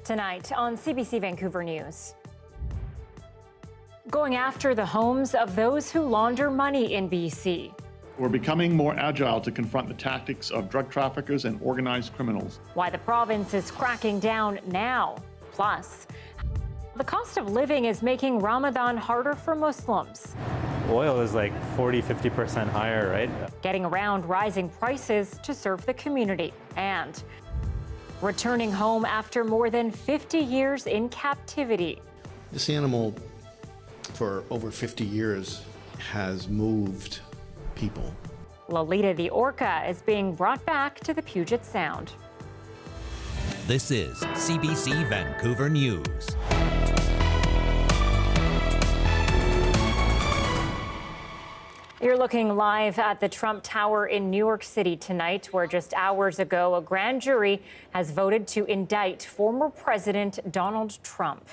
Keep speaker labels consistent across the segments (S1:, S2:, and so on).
S1: Tonight on CBC Vancouver News. Going after the homes of those who launder money in BC.
S2: We're becoming more agile to confront the tactics of drug traffickers and organized criminals.
S1: Why the province is cracking down now. Plus, the cost of living is making Ramadan harder for Muslims.
S3: Oil is like 40–50% higher, right?
S1: Getting around rising prices to serve the community. And returning home after more than 50 years in captivity.
S4: This animal, for over 50 years, has moved people.
S1: Lolita the Orca is being brought back to the Puget Sound.
S5: This is CBC Vancouver News.
S1: You're looking live at the Trump Tower in New York City tonight, where just hours ago, a grand jury has voted to indict former President Donald Trump.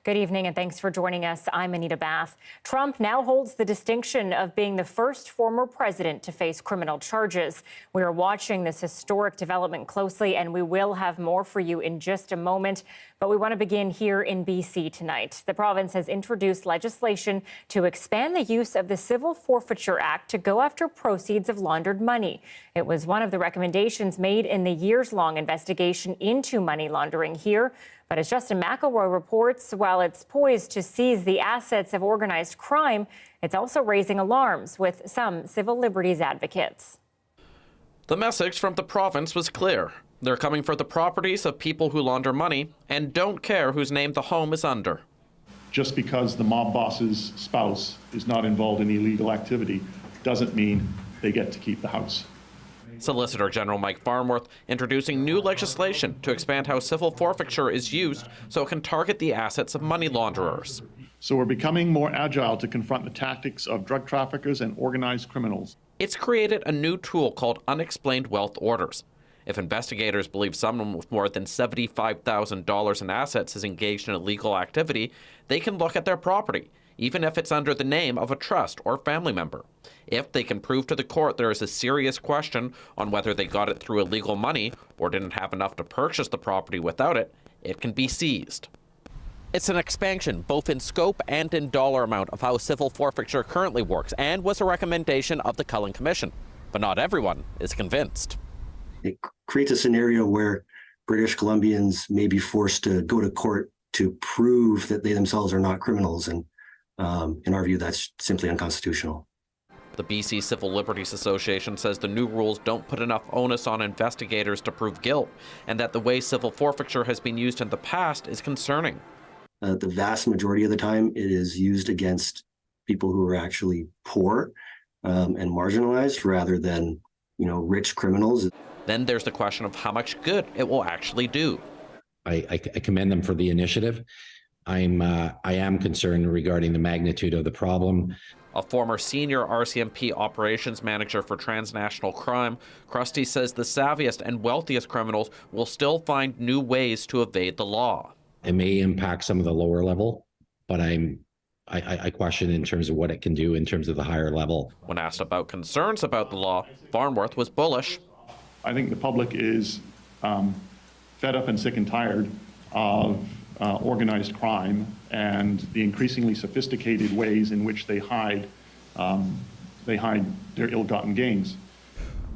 S1: Good evening and thanks for joining us. I'm Anita Bathe. Trump now holds the distinction of being the first former president to face criminal charges. We are watching this historic development closely, and we will have more for you in just a moment. But we want to begin here in BC tonight. The province has introduced legislation to expand the use of the Civil Forfeiture Act to go after proceeds of laundered money. It was one of the recommendations made in the years-long investigation into money laundering here. But as Justin McElroy reports, while it's poised to seize the assets of organized crime, it's also raising alarms with some civil liberties advocates.
S6: The message from the province was clear. They're coming for the properties of people who launder money and don't care whose name the home is under.
S2: Just because the mob boss's spouse is not involved in illegal activity doesn't mean they get to keep the house.
S6: Solicitor General Mike Farnworth introducing new legislation to expand how civil forfeiture is used so it can target the assets of money launderers.
S2: So we're becoming more agile to confront the tactics of drug traffickers and organized criminals.
S6: It's created a new tool called unexplained wealth orders. If investigators believe someone with more than $75,000 in assets is engaged in illegal activity, they can look at their property, even if it's under the name of a trust or family member. If they can prove to the court there is a serious question on whether they got it through illegal money or didn't have enough to purchase the property without it, it can be seized. It's an expansion, both in scope and in dollar amount, of how civil forfeiture currently works, and was a recommendation of the Cullen Commission. But not everyone is convinced.
S7: It creates a scenario where British Columbians may be forced to go to court to prove that they themselves are not criminals, and in our view, that's simply unconstitutional.
S6: The BC Civil Liberties Association says the new rules don't put enough onus on investigators to prove guilt, and that the way civil forfeiture has been used in the past is concerning.
S7: The vast majority of the time, it is used against people who are actually poor and marginalized rather than, rich criminals.
S6: Then there's the question of how much good it will actually do.
S8: I commend them for the initiative. I am concerned regarding the magnitude of the problem.
S6: A former senior RCMP operations manager for transnational crime, Krusty says the savviest and wealthiest criminals will still find new ways to evade the law.
S8: It may impact some of the lower level, but I question in terms of what it can do in terms of the higher level.
S6: When asked about concerns about the law, Farnworth was bullish.
S2: I think the public is fed up and sick and tired of organized crime and the increasingly sophisticated ways in which they hide their ill-gotten gains.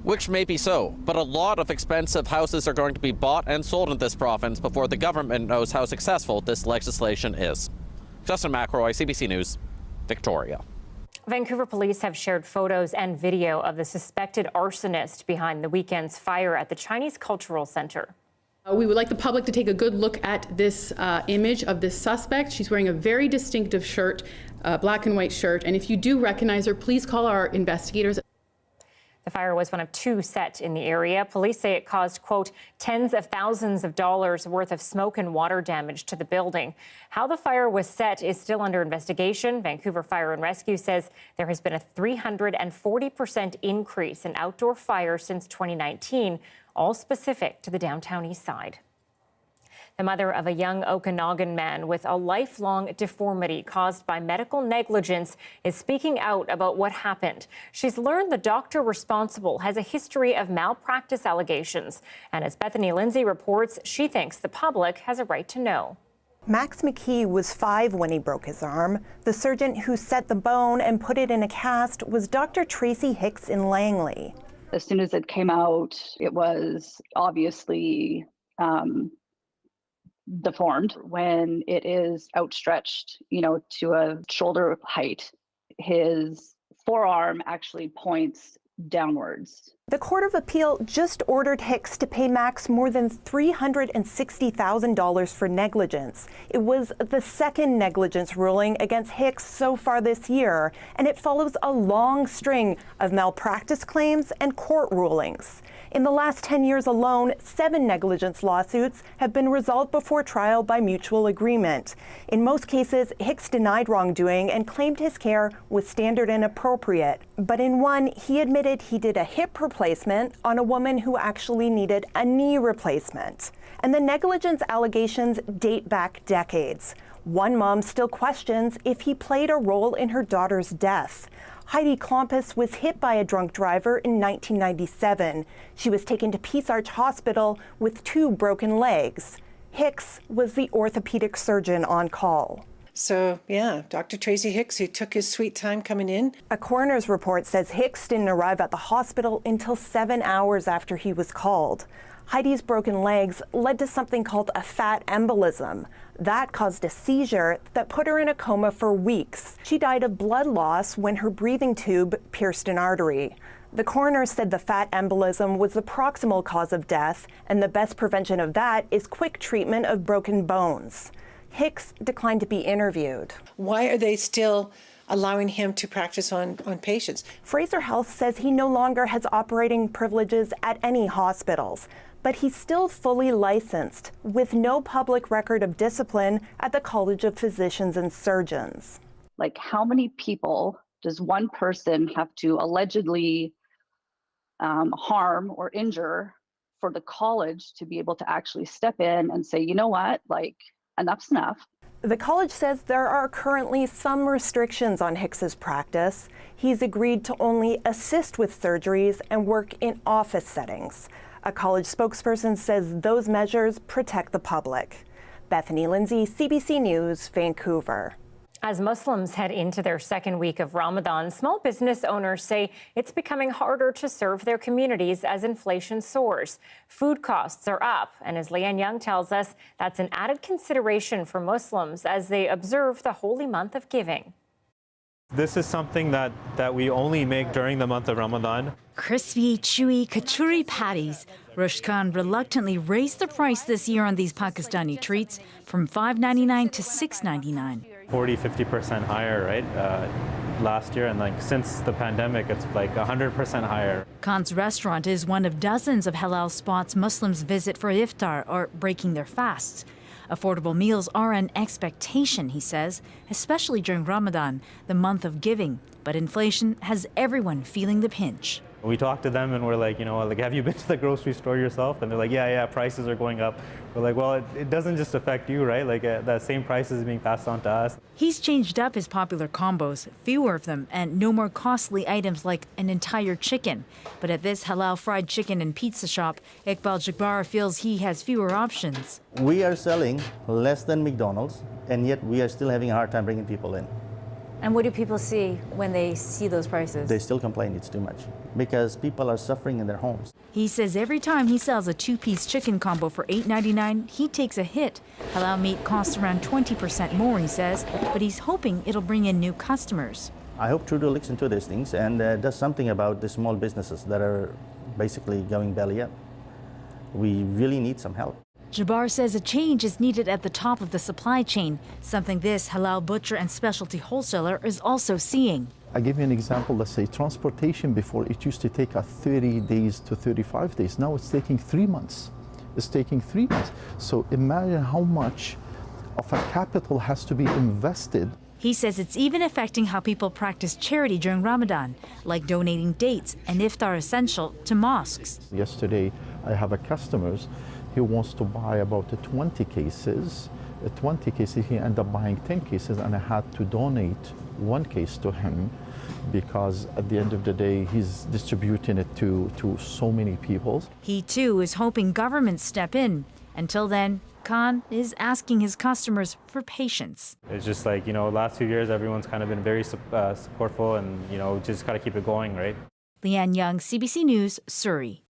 S6: Which may be so, but a lot of expensive houses are going to be bought and sold in this province before the government knows how successful this legislation is. Justin McElroy, CBC News, Victoria.
S1: Vancouver police have shared photos and video of the suspected arsonist behind the weekend's fire at the Chinese Cultural Center.
S9: We would like the public to take a good look at this image of this suspect. She's wearing a very distinctive shirt, black and white shirt, and if you do recognize her, please call our investigators.
S1: The fire was one of two set in the area. Police say it caused, quote, tens of thousands of dollars worth of smoke and water damage to the building. How the fire was set is still under investigation. Vancouver Fire and Rescue says there has been a 340% increase in outdoor fires since 2019, all specific to the downtown east side. The mother of a young Okanagan man with a lifelong deformity caused by medical negligence is speaking out about what happened. She's learned the doctor responsible has a history of malpractice allegations. And as Bethany Lindsay reports, she thinks the public has a right to know.
S10: Max McKee was 5 when he broke his arm. The surgeon who set the bone and put it in a cast was Dr. Tracy Hicks in Langley.
S11: As soon as it came out, it was obviously deformed. When it is outstretched, to a shoulder height, his forearm actually points downwards.
S10: The Court of Appeal just ordered Hicks to pay Max more than $360,000 for negligence. It was the second negligence ruling against Hicks so far this year, and it follows a long string of malpractice claims and court rulings. In the last 10 years alone, 7 negligence lawsuits have been resolved before trial by mutual agreement. In most cases, Hicks denied wrongdoing and claimed his care was standard and appropriate. But in one, he admitted he did a hip replacement on a woman who actually needed a knee replacement. And the negligence allegations date back decades. One mom still questions if he played a role in her daughter's death. Heidi Klompus was hit by a drunk driver in 1997. She was taken to Peace Arch Hospital with 2 broken legs. Hicks was the orthopedic surgeon on call.
S12: So, yeah, Dr. Tracy Hicks, who took his sweet time coming in.
S10: A coroner's report says Hicks didn't arrive at the hospital until 7 hours after he was called. Heidi's broken legs led to something called a fat embolism. That caused a seizure that put her in a coma for weeks. She died of blood loss when her breathing tube pierced an artery. The coroner said the fat embolism was the proximal cause of death, and the best prevention of that is quick treatment of broken bones. Hicks declined to be interviewed.
S12: Why are they still allowing him to practice on patients?
S10: Fraser Health says he no longer has operating privileges at any hospitals, but he's still fully licensed with no public record of discipline at the College of Physicians and Surgeons.
S11: Like, how many people does one person have to allegedly harm or injure for the college to be able to actually step in and say, you know what, like, enough's enough?
S10: The college says there are currently some restrictions on Hicks's practice. He's agreed to only assist with surgeries and work in office settings. A college spokesperson says those measures protect the public. Bethany Lindsay, CBC News, Vancouver.
S1: As Muslims head into their second week of Ramadan, small business owners say it's becoming harder to serve their communities as inflation soars. Food costs are up, and as Leanne Young tells us, that's an added consideration for Muslims as they observe the holy month of giving.
S3: This is something that we only make during the month of Ramadan.
S13: Crispy, chewy kachuri patties. Rushd Khan reluctantly raised the price this year on these Pakistani treats from $5.99 to $6.99.
S3: 40-50% higher, right? Last year, and since the pandemic, it's 100% higher.
S13: Khan's restaurant is one of dozens of halal spots Muslims visit for iftar or breaking their fasts. Affordable meals are an expectation, he says, especially during Ramadan, the month of giving. But inflation has everyone feeling the pinch.
S3: We talk to them and we're like, have you been to the grocery store yourself? And they're like, yeah, prices are going up. We're like, well, it doesn't just affect you, right? The same price is being passed on to us.
S13: He's changed up his popular combos, fewer of them, and no more costly items like an entire chicken. But at this halal fried chicken and pizza shop, Iqbal Jabbar feels he has fewer options.
S14: We are selling less than McDonald's, and yet we are still having a hard time bringing people in.
S15: And what do people see when they see those prices?
S14: They still complain it's too much because people are suffering in their homes.
S13: He says every time he sells a 2-piece chicken combo for $8.99, he takes a hit. Halal meat costs around 20% more, he says, but he's hoping it'll bring in new customers.
S14: I hope Trudeau looks into these things and does something about the small businesses that are basically going belly up. We really need some help.
S13: Jabbar says a change is needed at the top of the supply chain, something this halal butcher and specialty wholesaler is also seeing.
S16: I give you an example. Let's say transportation before it used to take 30 days to 35 days. Now it's taking 3 months. It's taking 3 months. So imagine how much of a capital has to be invested.
S13: He says it's even affecting how people practice charity during Ramadan, like donating dates and iftar essential to mosques.
S16: Yesterday, I have a customers. he wants to buy about 20 cases. 20 cases, he ended up buying 10 cases, and I had to donate one case to him because at the end of the day, he's distributing it to so many people.
S13: He too is hoping governments step in. Until then, Khan is asking his customers for patience.
S3: It's just like, last few years, everyone's kind of been very supportful and, just got to keep it going, right?
S13: Leanne Young, CBC News, Surrey.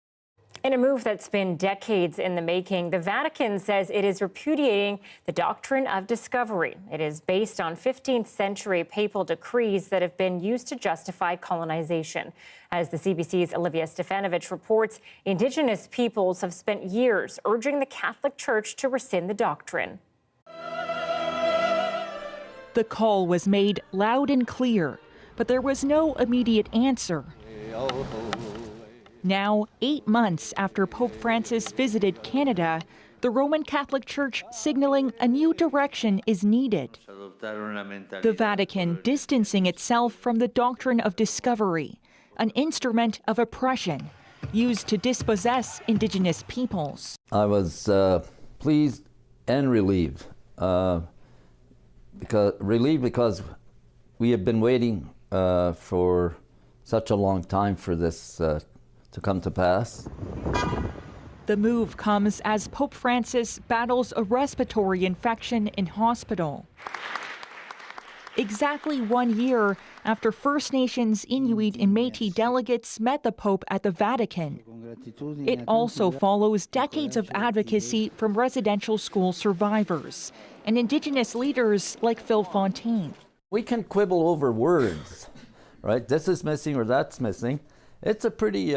S1: In a move that's been decades in the making, the Vatican says it is repudiating the doctrine of discovery. It is based on 15th century papal decrees that have been used to justify colonization. As the CBC's Olivia Stefanovich reports, Indigenous peoples have spent years urging the Catholic Church to rescind the doctrine.
S17: The call was made loud and clear, but there was no immediate answer. Now, 8 months after Pope Francis visited Canada, the Roman Catholic Church signaling a new direction is needed. The Vatican distancing itself from the doctrine of discovery, an instrument of oppression used to dispossess Indigenous peoples.
S18: I was pleased and relieved. Because we have been waiting for such a long time for this to come to pass.
S17: The move comes as Pope Francis battles a respiratory infection in hospital. Exactly 1 year after First Nations, Inuit, and Métis delegates met the Pope at the Vatican. It also follows decades of advocacy from residential school survivors and Indigenous leaders like Phil Fontaine.
S18: We can quibble over words, right? This is missing or that's missing. It's a pretty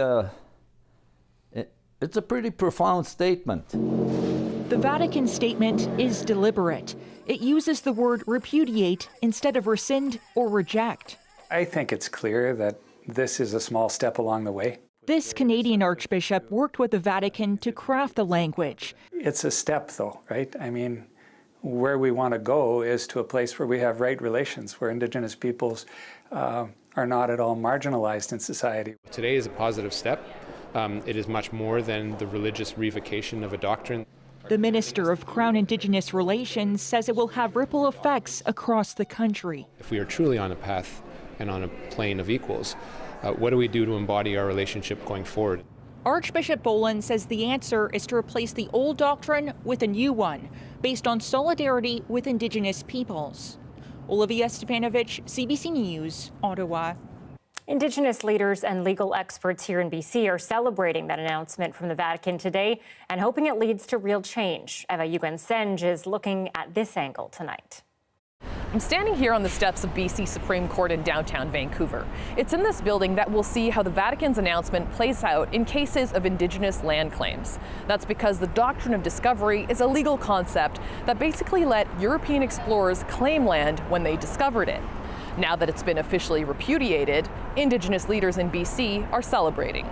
S18: profound statement.
S17: The Vatican statement is deliberate. It uses the word repudiate instead of rescind or reject.
S19: I think it's clear that this is a small step along the way.
S17: This Canadian Archbishop worked with the Vatican to craft the language.
S19: It's a step, though, right? I mean, where we want to go is to a place where we have right relations, where Indigenous peoples are not at all marginalized in society.
S20: Today is a positive step. It is much more than the religious revocation of a doctrine.
S17: The Minister of Crown Indigenous Relations says it will have ripple effects across the country.
S20: If we are truly on a path and on a plane of equals, what do we do to embody our relationship going forward?
S17: Archbishop Boland says the answer is to replace the old doctrine with a new one, based on solidarity with Indigenous peoples. Olivia Stefanovich, CBC News, Ottawa.
S1: Indigenous leaders and legal experts here in BC are celebrating that announcement from the Vatican today and hoping it leads to real change. Eva Yugan-Senge is looking at this angle tonight.
S21: I'm standing here on the steps of BC Supreme Court in downtown Vancouver. It's in this building that we'll see how the Vatican's announcement plays out in cases of Indigenous land claims. That's because the doctrine of discovery is a legal concept that basically let European explorers claim land when they discovered it. Now that it's been officially repudiated, Indigenous leaders in BC are celebrating.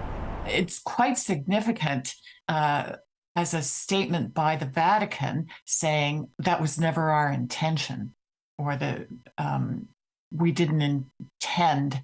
S22: It's quite significant as a statement by the Vatican saying that was never our intention, or that we didn't intend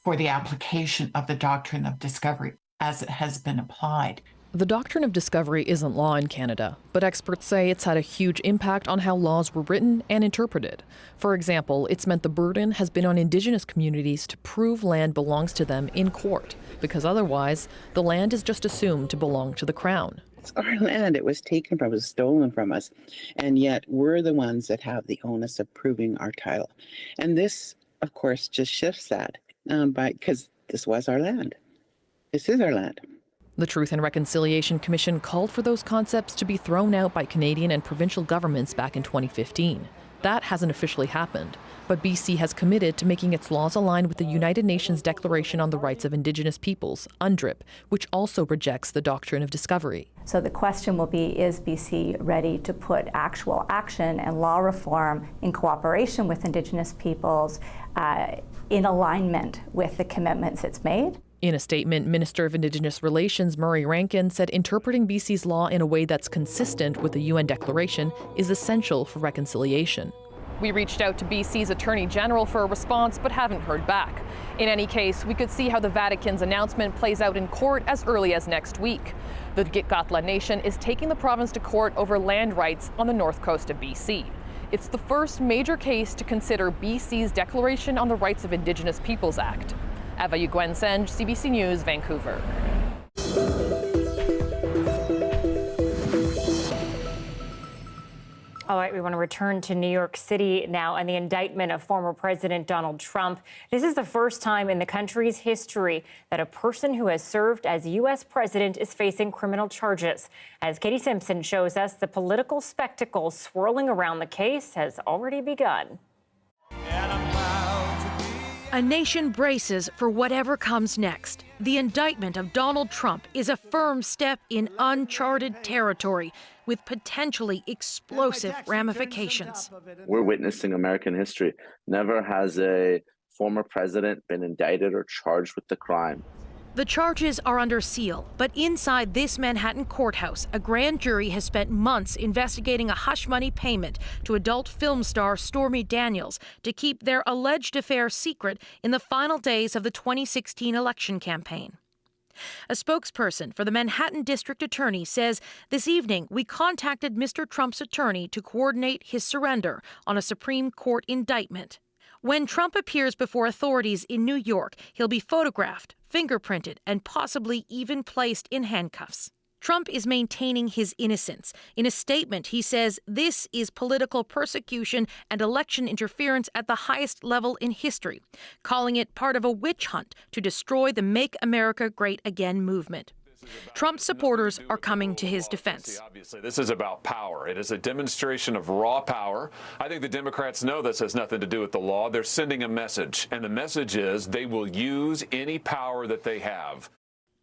S22: for the application of the doctrine of discovery as it has been applied.
S21: The doctrine of discovery isn't law in Canada, but experts say it's had a huge impact on how laws were written and interpreted. For example, it's meant the burden has been on Indigenous communities to prove land belongs to them in court, because otherwise, the land is just assumed to belong to the Crown.
S23: It's our land. It was taken from us, stolen from us, and yet we're the ones that have the onus of proving our title. And this, of course, just shifts that because this was our land. This is our land.
S21: The Truth and Reconciliation Commission called for those concepts to be thrown out by Canadian and provincial governments back in 2015. That hasn't officially happened, but BC has committed to making its laws align with the United Nations Declaration on the Rights of Indigenous Peoples, UNDRIP, which also rejects the doctrine of discovery.
S24: So the question will be, is BC ready to put actual action and law reform in cooperation with Indigenous peoples in alignment with the commitments it's made?
S21: In a statement, Minister of Indigenous Relations Murray Rankin said interpreting BC's law in a way that's consistent with the UN Declaration is essential for reconciliation. We reached out to BC's Attorney General for a response, but haven't heard back. In any case, we could see how the Vatican's announcement plays out in court as early as next week. The Gitga'ala Nation is taking the province to court over land rights on the north coast of BC. It's the first major case to consider BC's Declaration on the Rights of Indigenous Peoples Act. Eva Yuguen-Senge, CBC News, Vancouver.
S1: All right, we want to return to New York City now and the indictment of former President Donald Trump. This is the first time in the country's history that a person who has served as U.S. president is facing criminal charges. As Katie Simpson shows us, the political spectacle swirling around the case has already begun.
S4: A nation braces for whatever comes next. The indictment of Donald Trump is a firm step in uncharted territory with potentially explosive ramifications.
S5: We're witnessing American history. Never has a former president been indicted or charged with the crime.
S4: The charges are under seal, but inside this Manhattan courthouse, a grand jury has spent months investigating a hush money payment to adult film star Stormy Daniels to keep their alleged affair secret in the final days of the 2016 election campaign. A spokesperson for the Manhattan District Attorney says, "This evening we contacted Mr. Trump's attorney to coordinate his surrender on a Supreme Court indictment. When Trump appears before authorities in New York, he'll be photographed, fingerprinted, and possibly even placed in handcuffs." Trump is maintaining his innocence. In a statement, he says this is political persecution and election interference at the highest level in history, calling it part of a witch hunt to destroy the Make America Great Again movement. Trump supporters are coming to his defense.
S7: Obviously, this is about power. It is a demonstration of raw power. I think the Democrats know this has nothing to do with the law. They're sending a message, and the message is they will use any power that they have.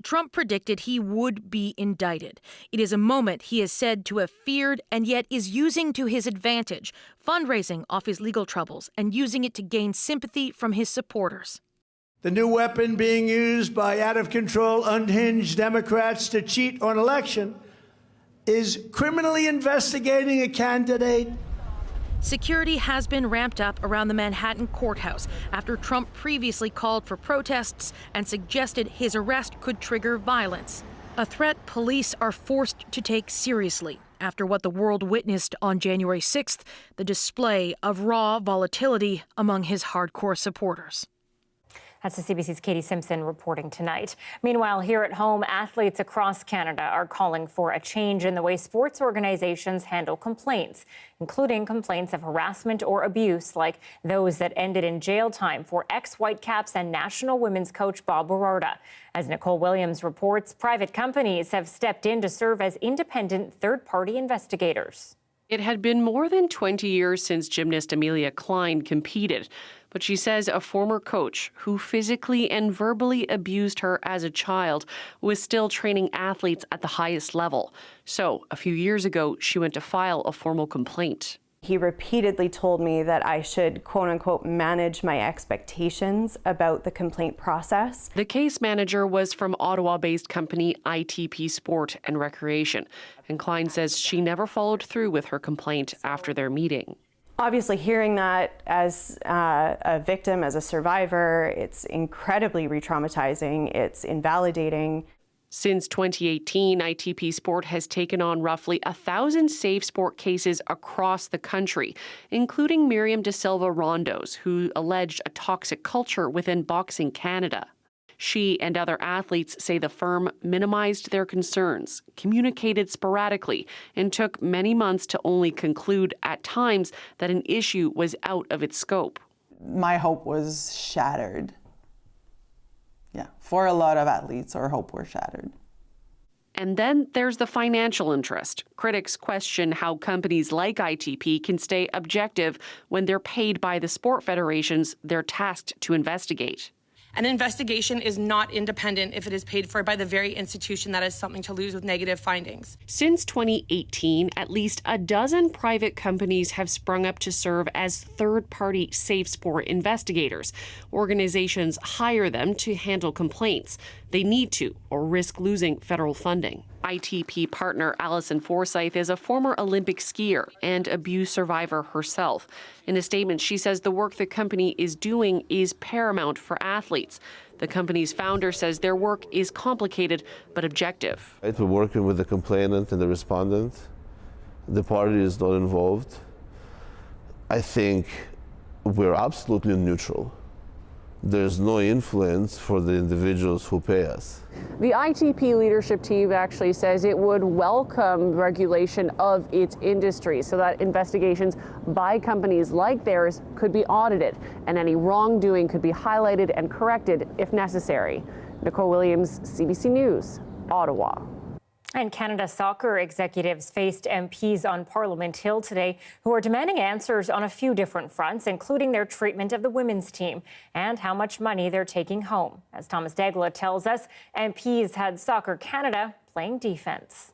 S4: Trump predicted he would be indicted. It is a moment he is said to have feared and yet is using to his advantage, fundraising off his legal troubles and using it to gain sympathy from his supporters.
S8: The new weapon being used by out-of-control, unhinged Democrats to cheat on election is criminally investigating a candidate.
S4: Security has been ramped up around the Manhattan courthouse after Trump previously called for protests and suggested his arrest could trigger violence. A threat police are forced to take seriously after what the world witnessed on January 6th, the display of raw volatility among his hardcore supporters.
S1: That's the CBC's Katie Simpson reporting tonight. Meanwhile, here at home, athletes across Canada are calling for a change in the way sports organizations handle complaints, including complaints of harassment or abuse like those that ended in jail time for ex-Whitecaps and national women's coach Bob Berarda. As Nicole Williams reports, private companies have stepped in to serve as independent third-party investigators.
S25: It had been more than 20 years since gymnast Amelia Klein competed, but she says a former coach who physically and verbally abused her as a child was still training athletes at the highest level. So a few years ago, she went to file a formal complaint.
S26: He repeatedly told me that I should, quote unquote, manage my expectations about the complaint process.
S25: The case manager was from Ottawa-based company ITP Sport and Recreation, and Klein says she never followed through with her complaint after their meeting.
S26: Obviously, hearing that as a victim, as a survivor, it's incredibly re-traumatizing, it's invalidating.
S25: Since 2018, ITP Sport has taken on roughly 1,000 safe sport cases across the country, including Miriam De Silva Rondos, who alleged a toxic culture within Boxing Canada. She and other athletes say the firm minimized their concerns, communicated sporadically, and took many months to only conclude at times that an issue was out of its scope.
S27: My hope was shattered. Yeah, for a lot of athletes, our hope were shattered.
S25: And then there's the financial interest. Critics question how companies like ITP can stay objective when they're paid by the sport federations they're tasked to investigate.
S28: An investigation is not independent if it is paid for by the very institution that has something to lose with negative findings.
S25: Since 2018, at least a dozen private companies have sprung up to serve as third-party safe sport investigators. Organizations hire them to handle complaints. they need to or risk losing federal funding. ITP partner Allison Forsyth is a former Olympic skier and abuse survivor herself. In a statement, she says the work the company is doing is paramount for athletes. The company's founder says their work is complicated but objective.
S2: We're working with the complainant and the respondent. The party is not involved. I think we're absolutely neutral. There's no influence for the individuals who pay us.
S25: The ITP leadership team actually says it would welcome regulation of its industry so that investigations by companies like theirs could be audited and any wrongdoing could be highlighted and corrected if necessary. Nicole Williams, CBC News, Ottawa.
S1: And Canada soccer executives faced MPs on Parliament Hill today who are demanding answers on a few different fronts, including their treatment of the women's team and how much money they're taking home. As Thomas Dagla tells us, MPs had Soccer Canada playing defense.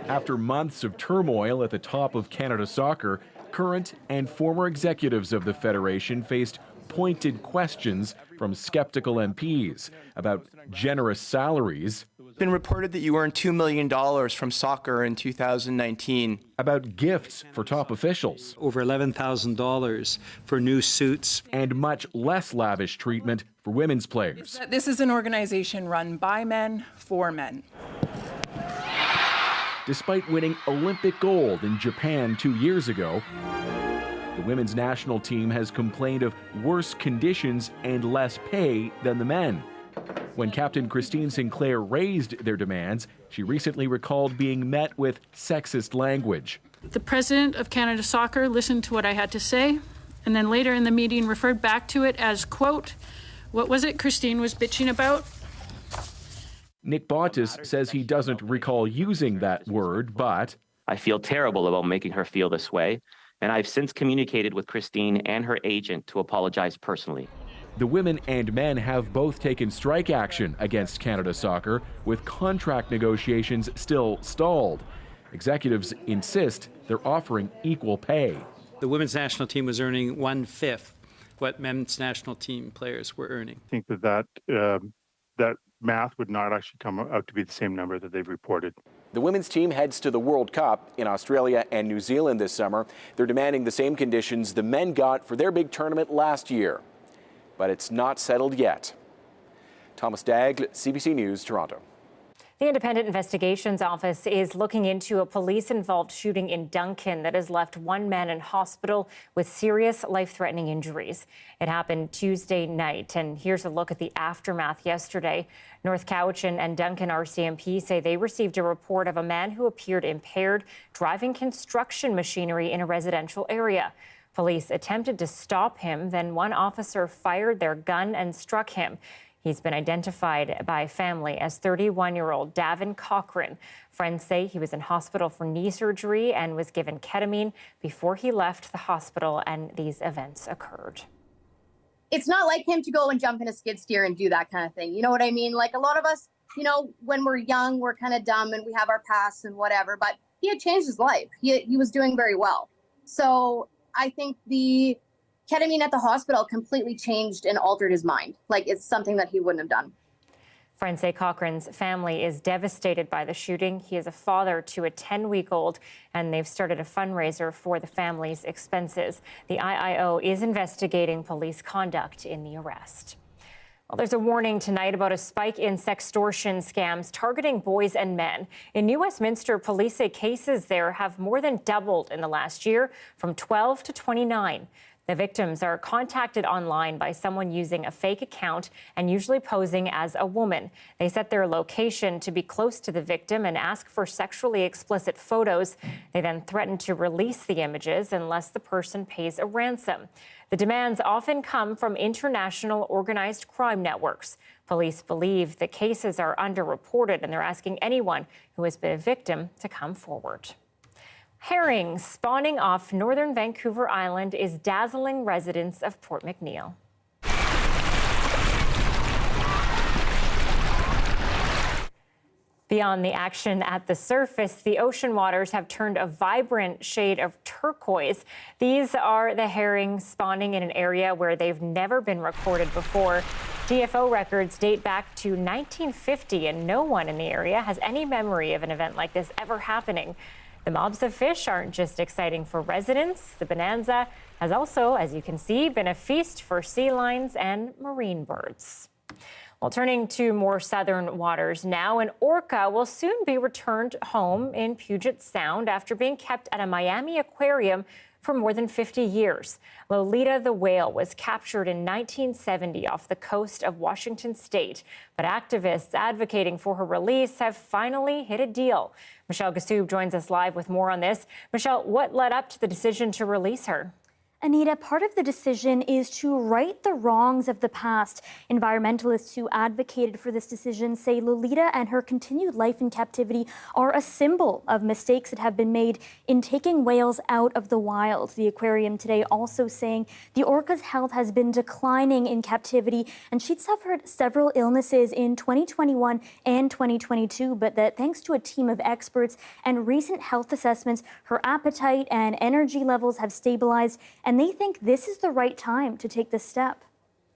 S6: After months of turmoil at the top of Canada Soccer, current and former executives of the federation faced pointed questions from skeptical MPs about generous salaries.
S9: It's been reported that you earned $2 million from soccer in 2019.
S6: About gifts for top officials.
S10: Over $11,000 for new suits.
S6: And much less lavish treatment for women's players.
S11: This is an organization run by men, for men.
S6: Despite winning Olympic gold in Japan 2 years ago, the women's national team has complained of worse conditions and less pay than the men. When Captain Christine Sinclair raised their demands, she recently recalled being met with sexist language.
S12: The president of Canada Soccer listened to what I had to say, and then later in the meeting referred back to it as, quote, what was it Christine was bitching about?
S6: Nick Bontis says he doesn't recall using that word, but
S14: I feel terrible about making her feel this way, and I've since communicated with Christine and her agent to apologize personally.
S6: The women and men have both taken strike action against Canada Soccer, with contract negotiations still stalled. Executives insist they're offering equal pay.
S10: The women's national team was earning 1/5 what men's national team players were earning.
S15: I think that math would not actually come out to be the same number that they've reported.
S29: The women's team heads to the World Cup in Australia and New Zealand this summer. They're demanding the same conditions the men got for their big tournament last year. But it's not settled yet. Thomas Dagg, CBC News, Toronto.
S1: The Independent Investigations Office is looking into a police-involved shooting in Duncan that has left one man in hospital with serious life-threatening injuries. It happened Tuesday night, and here's a look at the aftermath yesterday. North Cowichan and Duncan RCMP say they received a report of a man who appeared impaired driving construction machinery in a residential area. Police attempted to stop him, then one officer fired their gun and struck him. He's been identified by family as 31-year-old Davin Cochran. Friends say he was in hospital for knee surgery and was given ketamine before he left the hospital, and these events occurred.
S30: It's not like him to go and jump in a skid steer and do that kind of thing. You know what I mean? Like a lot of us, when we're young, we're kind of dumb and we have our past and whatever, but he had changed his life. He was doing very well. So I think the ketamine at the hospital completely changed and altered his mind. Like, it's something that he wouldn't have done.
S1: Friends say Cochran's family is devastated by the shooting. He is a father to a 10-week-old, and they've started a fundraiser for the family's expenses. The IIO is investigating police conduct in the arrest. Well, there's a warning tonight about a spike in sextortion scams targeting boys and men. In New Westminster, police say cases there have more than doubled in the last year, from 12 to 29. The victims are contacted online by someone using a fake account and usually posing as a woman. They set their location to be close to the victim and ask for sexually explicit photos. They then threaten to release the images unless the person pays a ransom. The demands often come from international organized crime networks. Police believe the cases are underreported, and they're asking anyone who has been a victim to come forward. Herring spawning off northern Vancouver Island is dazzling residents of Port McNeill. Beyond the action at the surface, the ocean waters have turned a vibrant shade of turquoise. These are the herring spawning in an area where they've never been recorded before. DFO records date back to 1950, and no one in the area has any memory of an event like this ever happening. The mobs of fish aren't just exciting for residents. The bonanza has also, as you can see, been a feast for sea lions and marine birds. Well, turning to more southern waters now, an orca will soon be returned home in Puget Sound after being kept at a Miami aquarium for more than 50 years. Lolita the whale was captured in 1970 off the coast of Washington state, but activists advocating for her release have finally hit a deal. Michelle Gassoub joins us live with more on this. Michelle, what led up to the decision to release her?
S3: Anita, part of the decision is to right the wrongs of the past. Environmentalists who advocated for this decision say Lolita and her continued life in captivity are a symbol of mistakes that have been made in taking whales out of the wild. The aquarium today also saying the orca's health has been declining in captivity, and she'd suffered several illnesses in 2021 and 2022, but that thanks to a team of experts and recent health assessments, her appetite and energy levels have stabilized, and they think this is the right time to take this step.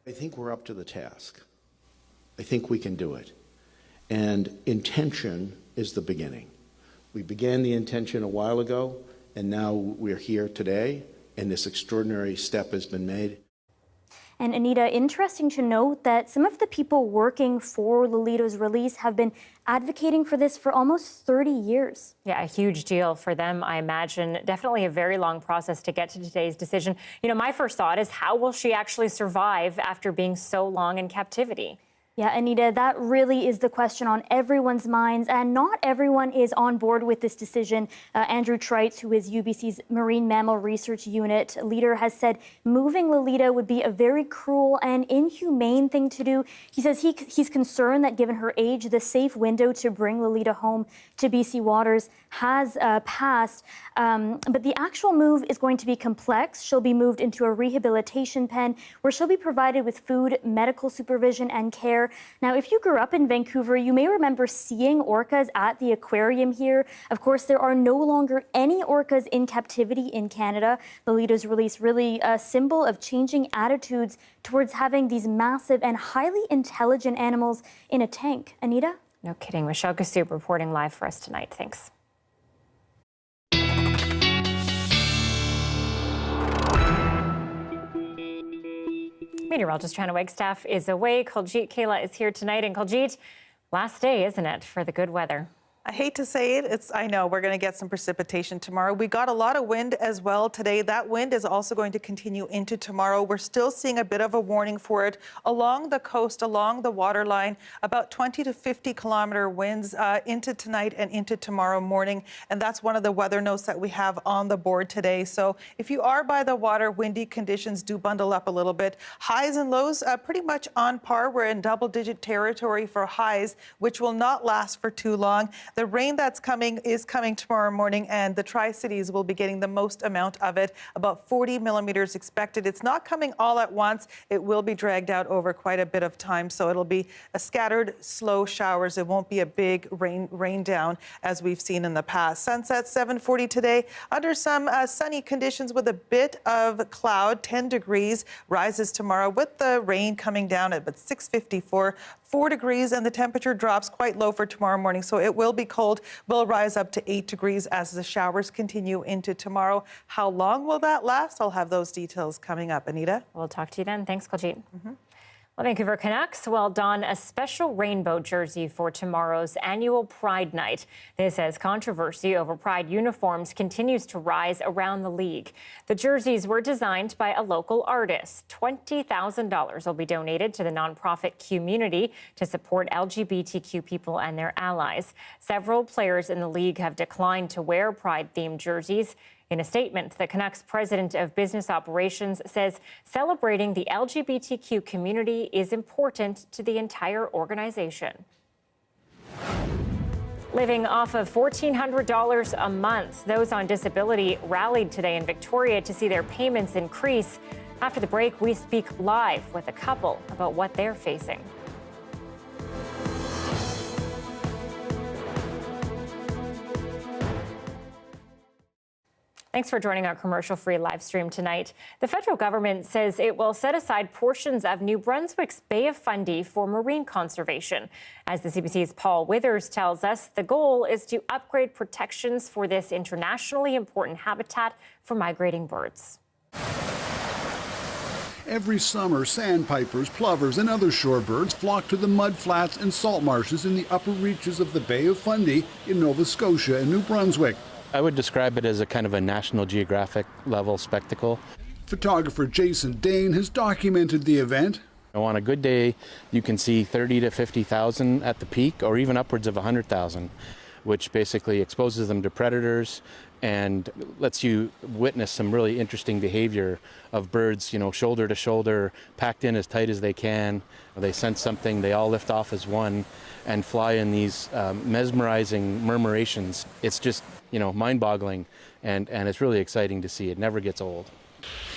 S13: I think we're up to the task. I think we can do it. And intention is the beginning. We began the intention a while ago, and now we're here today, and this extraordinary step has been made.
S3: And Anita, interesting to note that some of the people working for Lolita's release have been advocating for this for almost 30 years.
S1: Yeah, a huge deal for them, I imagine. Definitely a very long process to get to today's decision. You know, my first thought is, how will she actually survive after being so long in captivity?
S3: Yeah, Anita, that really is the question on everyone's minds, and not everyone is on board with this decision. Andrew Treitz, who is UBC's Marine Mammal Research Unit leader, has said moving Lolita would be a very cruel and inhumane thing to do. He says he's concerned that given her age, the safe window to bring Lolita home to BC waters has passed. But the actual move is going to be complex. She'll be moved into a rehabilitation pen where she'll be provided with food, medical supervision, and care. Now, if you grew up in Vancouver, you may remember seeing orcas at the aquarium here. Of course, there are no longer any orcas in captivity in Canada. Lolita's release really a symbol of changing attitudes towards having these massive and highly intelligent animals in a tank. Anita?
S1: No kidding. Michelle Gassoub reporting live for us tonight. Thanks. Meteorologist Joanna Wagstaff is away. Kuljit Kayla is here tonight. And Kuljit, last day, isn't it, for the good weather?
S16: I hate to say it, I know we're going to get some precipitation tomorrow. We got a lot of wind as well today. That wind is also going to continue into tomorrow. We're still seeing a bit of a warning for it along the coast, along the waterline, about 20 to 50 kilometer winds into tonight and into tomorrow morning. And that's one of the weather notes that we have on the board today. So if you are by the water, windy conditions do bundle up a little bit. Highs and lows pretty much on par. We're in double-digit territory for highs, which will not last for too long. The rain that's coming is coming tomorrow morning, and the Tri-Cities will be getting the most amount of it, about 40 millimeters expected. It's not coming all at once. It will be dragged out over quite a bit of time, so it'll be a scattered, slow showers. It won't be a big rain down as we've seen in the past. Sunset 7:40 today under some sunny conditions with a bit of cloud. 10 degrees rises tomorrow with the rain coming down at about 6:54. 4 degrees, and the temperature drops quite low for tomorrow morning, so it will be cold. Will rise up to 8 degrees as the showers continue into tomorrow. How long will that last? I'll have those details coming up. Anita?
S1: We'll talk to you then. Thanks, Kuljit. Well, Vancouver Canucks will don a special rainbow jersey for tomorrow's annual Pride Night. This as controversy over Pride uniforms continues to rise around the league. The jerseys were designed by a local artist. $20,000 will be donated to the nonprofit Community to support LGBTQ people and their allies. Several players in the league have declined to wear Pride-themed jerseys. In a statement, the Canucks president of business operations says celebrating the LGBTQ community is important to the entire organization. Living off of $1,400 a month, those on disability rallied today in Victoria to see their payments increase. After the break, we speak live with a couple about what they're facing. Thanks for joining our commercial-free live stream tonight. The federal government says it will set aside portions of New Brunswick's Bay of Fundy for marine conservation. As the CBC's Paul Withers tells us, the goal is to upgrade protections for this internationally important habitat for migrating birds.
S5: Every summer, sandpipers, plovers, and other shorebirds flock to the mudflats and salt marshes in the upper reaches of the Bay of Fundy in Nova Scotia and New Brunswick.
S7: I would describe it as a kind of a National Geographic level spectacle.
S5: Photographer Jason Dane has documented the event.
S7: On a good day, you can see 30 to 50,000 at the peak, or even upwards of 100,000, which basically exposes them to predators and lets you witness some really interesting behavior of birds, shoulder to shoulder, packed in as tight as they can. They sense something, they all lift off as one and fly in these mesmerizing murmurations. It's just, mind-boggling, and it's really exciting to see. It never gets old.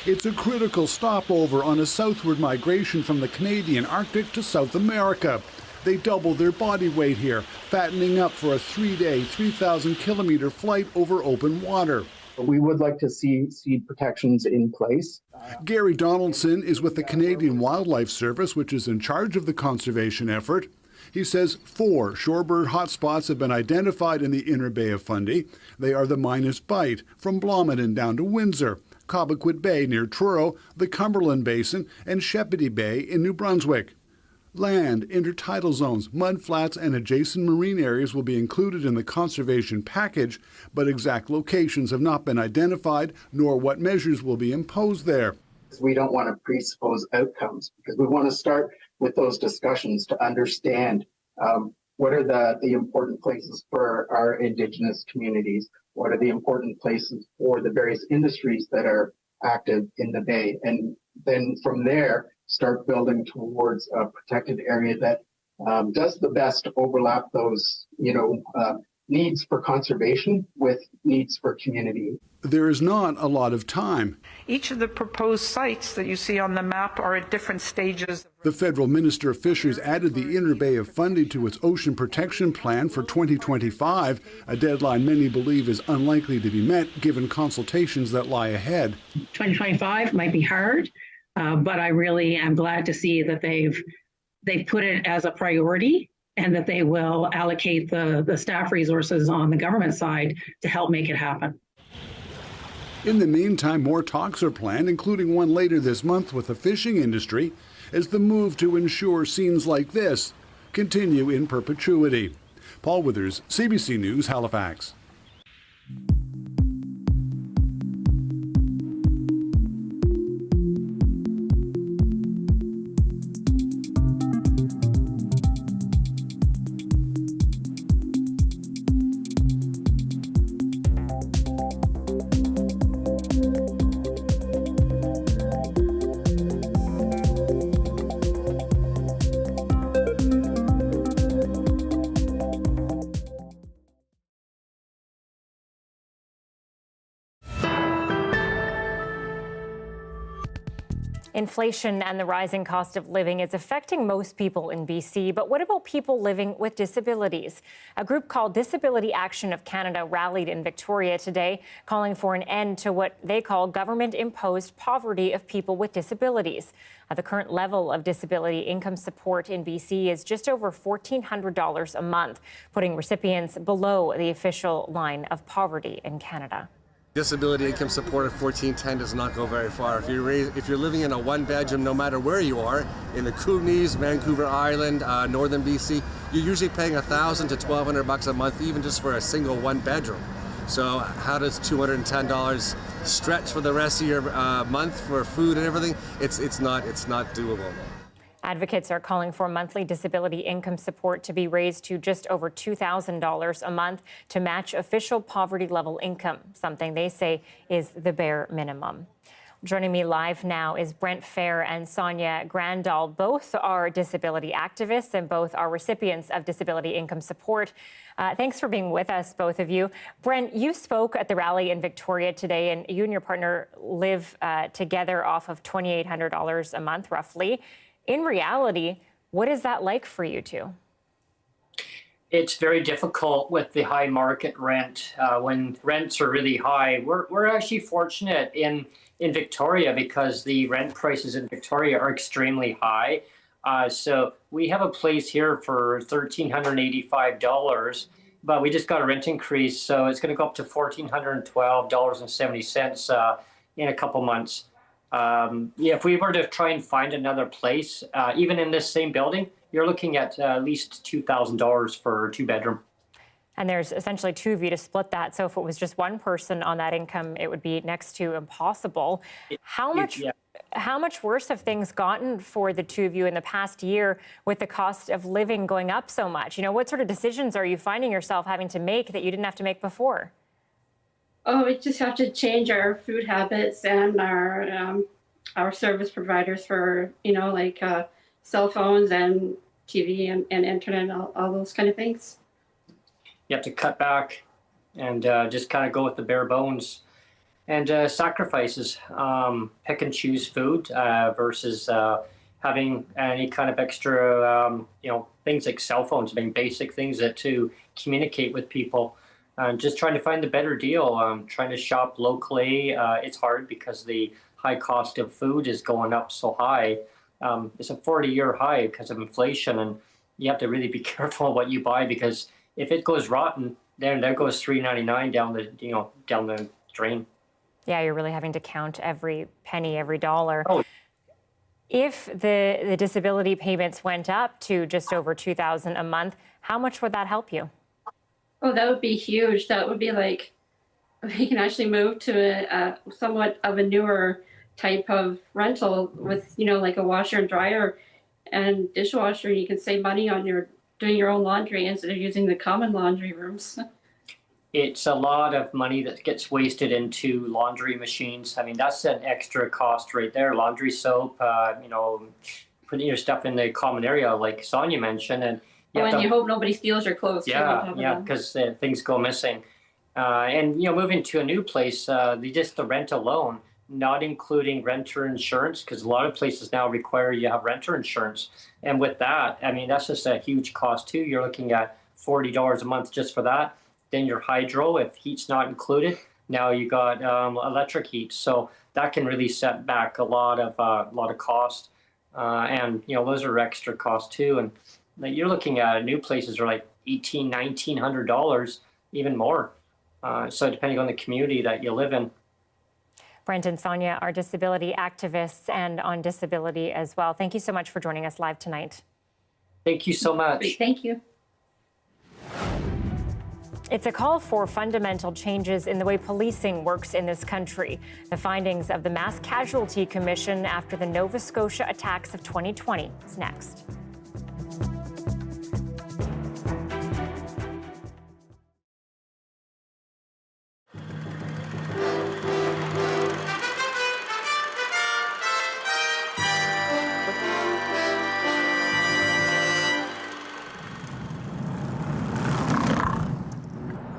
S5: It's a critical stopover on a southward migration from the Canadian Arctic to South America. They double their body weight here, fattening up for a 3-day, 3,000-kilometer flight over open water.
S17: We would like to see seed protections in place.
S5: Gary Donaldson is with the Canadian Wildlife Service, which is in charge of the conservation effort. He says 4 shorebird hotspots have been identified in the inner Bay of Fundy. They are the Minas Bight, from Blomidon down to Windsor, Cobequid Bay near Truro, the Cumberland Basin, and Shepady Bay in New Brunswick. Land, intertidal zones, mudflats, and adjacent marine areas will be included in the conservation package, but exact locations have not been identified, nor what measures will be imposed there.
S17: We don't want to presuppose outcomes because we want to start with those discussions to understand what are the important places for our Indigenous communities, what are the important places for the various industries that are active in the Bay, and then from there, start building towards a protected area that does the best to overlap those, needs for conservation with needs for community.
S5: There is not a lot of time.
S18: Each of the proposed sites that you see on the map are at different stages.
S5: The federal Minister of Fisheries added the inner Bay of Fundy to its ocean protection plan for 2025, a deadline many believe is unlikely to be met given consultations that lie ahead.
S19: 2025 might be hard. But I really am glad to see that they've put it as a priority and that they will allocate the staff resources on the government side to help make it happen.
S5: In the meantime, more talks are planned, including one later this month with the fishing industry, as the move to ensure scenes like this continue in perpetuity. Paul Withers, CBC News, Halifax.
S1: Inflation and the rising cost of living is affecting most people in BC, but what about people living with disabilities? A group called Disability Action of Canada rallied in Victoria today, calling for an end to what they call government-imposed poverty of people with disabilities. The current level of disability income support in BC is just over $1,400 a month, putting recipients below the official line of poverty in Canada.
S20: Disability income support at $1,410 does not go very far. If you're living in a one-bedroom, no matter where you are, in the Kootenays, Vancouver Island, northern BC, you're usually paying $1,000 to $1,200 a month, even just for a single one-bedroom. So how does $210 stretch for the rest of your month for food and everything? It's not doable.
S1: Advocates are calling for monthly disability income support to be raised to just over $2,000 a month to match official poverty level income, something they say is the bare minimum. Joining me live now is Brent Fair and Sonia Grandal. Both are disability activists and both are recipients of disability income support. Thanks for being with us, both of you. Brent, you spoke at the rally in Victoria today, and you and your partner live together off of $2,800 a month, roughly. In reality, what is that like for you two?
S2: It's very difficult with the high market rent. When rents are really high, we're actually fortunate in Victoria because the rent prices in Victoria are extremely high. So we have a place here for $1,385, but we just got a rent increase, so it's going to go up to $1,412.70 in a couple months. If we were to try and find another place, even in this same building, you're looking at least $2,000 for a 2-bedroom.
S1: And there's essentially 2 of you to split that. So if it was just one person on that income, it would be next to impossible. How much worse have things gotten for the 2 of you in the past year with the cost of living going up so much? You know, what sort of decisions are you finding yourself having to make that you didn't have to make before?
S4: Oh, we just have to change our food habits and our service providers for, like cell phones and TV and internet and all those kind of things.
S2: You have to cut back and just kind of go with the bare bones and sacrifices, pick and choose food versus having any kind of extra, things like cell phones, being basic things to communicate with people. Just trying to find the better deal, trying to shop locally. It's hard because the high cost of food is going up so high. It's a 40-year high because of inflation, and you have to really be careful what you buy because if it goes rotten, then there goes $3.99 down the drain.
S1: Yeah, you're really having to count every penny, every dollar.
S2: Oh.
S1: If the disability payments went up to just over $2,000 a month, how much would that help you?
S4: Oh, that would be huge. That would be like, we can actually move to a somewhat of a newer type of rental with, like a washer and dryer and dishwasher. You can save money on doing your own laundry instead of using the common laundry rooms.
S2: It's a lot of money that gets wasted into laundry machines. I mean, that's an extra cost right there. Laundry soap, putting your stuff in the common area like Sonia mentioned. And
S4: you hope nobody steals your clothes.
S2: Yeah, because things go missing. And, moving to a new place, the rent alone, not including renter insurance, because a lot of places now require you have renter insurance. And with that, I mean, that's just a huge cost too. You're looking at $40 a month just for that. Then your hydro, if heat's not included, now you got electric heat. So that can really set back a lot of cost. And, those are extra costs too. And you're looking at new places are like $1,800, $1,900, even more. So depending on the community that you live in.
S1: Brent and Sonia are disability activists and on disability as well. Thank you so much for joining us live tonight.
S2: Thank you so much.
S4: Thank you.
S1: It's a call for fundamental changes in the way policing works in this country. The findings of the Mass Casualty Commission after the Nova Scotia attacks of 2020 is next.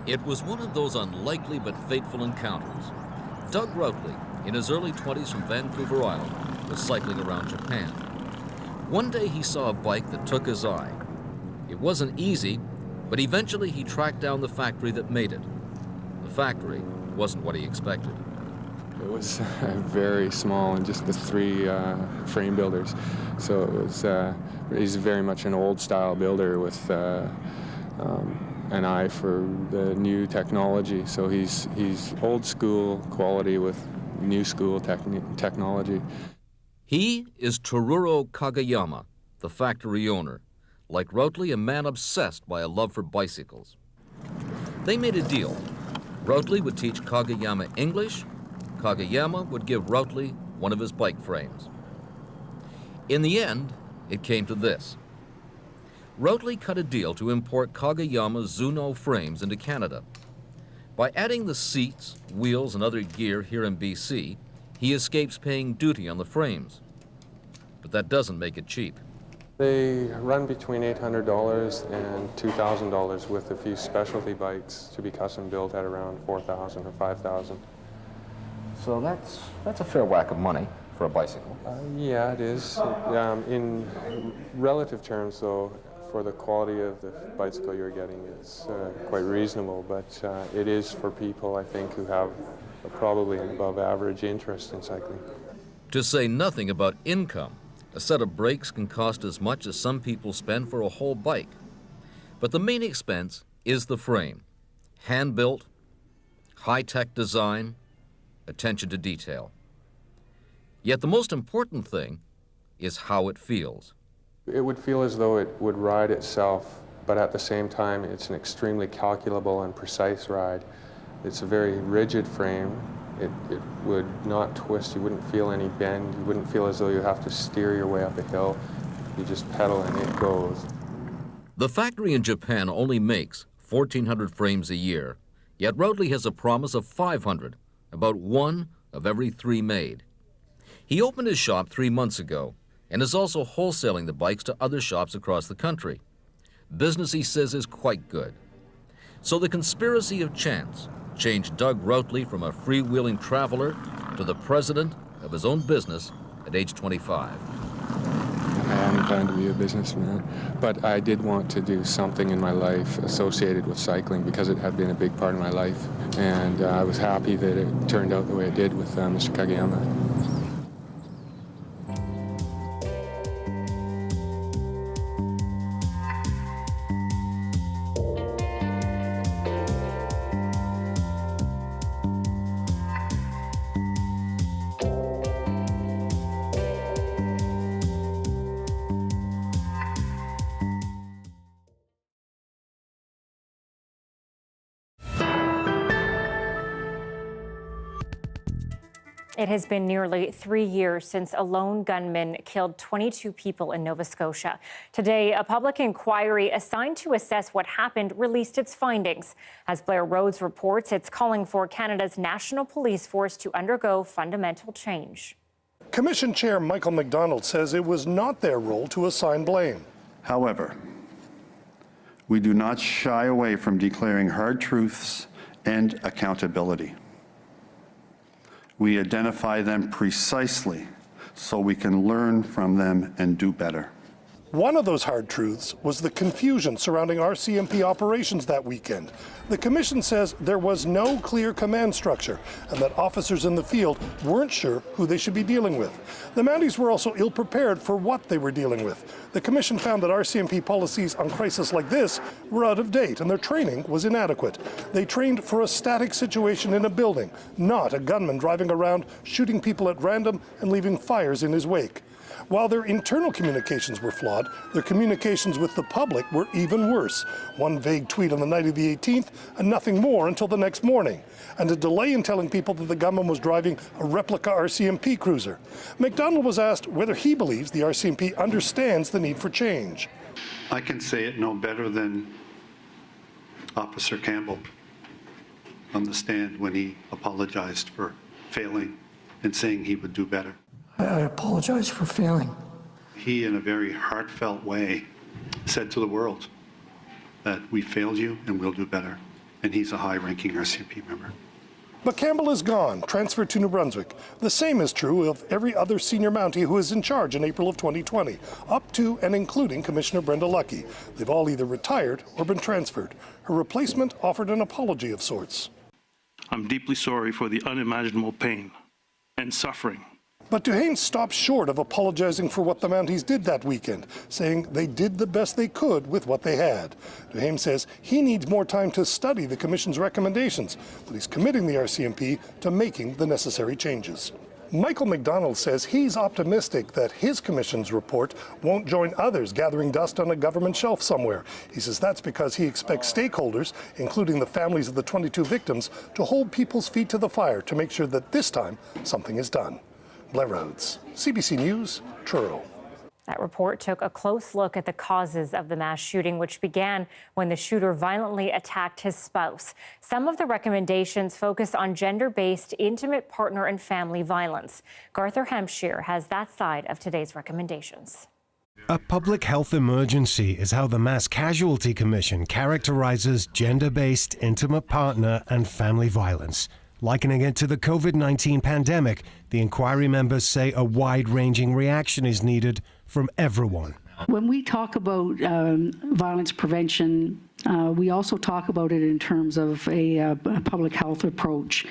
S8: It was one of those unlikely but fateful encounters. Doug Routley, in his early 20s from Vancouver Island, was cycling around Japan. One day he saw a bike that took his eye. It wasn't easy, but eventually he tracked down the factory that made it. The factory wasn't what he expected.
S21: It was very small and just the 3 frame builders. So it was, he's very much an old style builder with an eye for the new technology. So he's old school quality with new school technology.
S8: He is Teruro Kagayama, the factory owner. Like Routley, a man obsessed by a love for bicycles. They made a deal. Routley would teach Kagayama English. Kagayama would give Routley one of his bike frames. In the end, it came to this. Routley cut a deal to import Kagayama's Zuno frames into Canada. By adding the seats, wheels, and other gear here in BC, he escapes paying duty on the frames. But that doesn't make it cheap.
S21: They run between $800 and $2,000 with a few specialty bikes to be custom built at around $4,000 or $5,000.
S22: So that's a fair whack of money for a bicycle.
S21: Yeah, it is. In relative terms, though, for the quality of the bicycle you're getting, it's quite reasonable, but it is for people, I think, who have probably an above average interest in cycling.
S8: To say nothing about income, a set of brakes can cost as much as some people spend for a whole bike. But the main expense is the frame. Hand-built, high-tech design, attention to detail. Yet the most important thing is how it feels.
S21: It would feel as though it would ride itself, but at the same time, it's an extremely calculable and precise ride. It's a very rigid frame. It would not twist. You wouldn't feel any bend. You wouldn't feel as though you have to steer your way up a hill. You just pedal and it goes.
S8: The factory in Japan only makes 1,400 frames a year, yet Routley has a promise of 500, about 1 of every 3 made. He opened his shop 3 months ago and is also wholesaling the bikes to other shops across the country. Business, he says, is quite good. So the conspiracy of chance changed Doug Routley from a freewheeling traveler to the president of his own business at age 25.
S21: I hadn't planned to be a businessman, but I did want to do something in my life associated with cycling because it had been a big part of my life, and I was happy that it turned out the way it did with Mr. Kageyama.
S1: It has been nearly 3 years since a lone gunman killed 22 people in Nova Scotia. Today, a public inquiry assigned to assess what happened released its findings. As Blair Rhodes reports, it's calling for Canada's National Police Force to undergo fundamental change.
S9: Commission Chair Michael McDonald says it was not their role to assign blame.
S11: However, we do not shy away from declaring hard truths and accountability. We identify them precisely so we can learn from them and do better.
S9: One of those hard truths was the confusion surrounding RCMP operations that weekend. The Commission says there was no clear command structure and that officers in the field weren't sure who they should be dealing with. The Mounties were also ill-prepared for what they were dealing with. The Commission found that RCMP policies on crisis like this were out of date and their training was inadequate. They trained for a static situation in a building, not a gunman driving around shooting people at random and leaving fires in his wake. While their internal communications were flawed, their communications with the public were even worse. One vague tweet on the night of the 18th and nothing more until the next morning. And a delay in telling people that the gunman was driving a replica RCMP cruiser. McDonald was asked whether he believes the RCMP understands the need for change.
S11: I can say it no better than Officer Campbell on the stand when he apologized for failing and saying he would do better.
S12: I apologize for failing.
S11: He, in a very heartfelt way, said to the world that we failed you and we'll do better. And he's a high-ranking RCMP member.
S9: But Campbell is gone, transferred to New Brunswick. The same is true of every other senior Mountie who is in charge in April of 2020, up to and including Commissioner Brenda Lucki. They've all either retired or been transferred. Her replacement offered an apology of sorts.
S14: I'm deeply sorry for the unimaginable pain and suffering.
S9: But Duhaime stopped short of apologizing for what the Mounties did that weekend, saying they did the best they could with what they had. Duhaime says he needs more time to study the Commission's recommendations, but he's committing the RCMP to making the necessary changes. Michael McDonald says he's optimistic that his Commission's report won't join others gathering dust on a government shelf somewhere. He says that's because he expects stakeholders, including the families of the 22 victims, to hold people's feet to the fire to make sure that this time something is done. Blair Rhodes, CBC News, Truro.
S1: That report took a close look at the causes of the mass shooting, which began when the shooter violently attacked his spouse. Some of the recommendations focus on gender-based intimate partner and family violence. Garther Hampshire has that side of today's recommendations.
S23: A public health emergency is how the Mass Casualty Commission characterizes gender-based intimate partner and family violence. Likening it to the COVID-19 pandemic, the inquiry members say a wide-ranging reaction is needed from everyone.
S6: When we talk about violence prevention, we also talk about it in terms of a public health approach.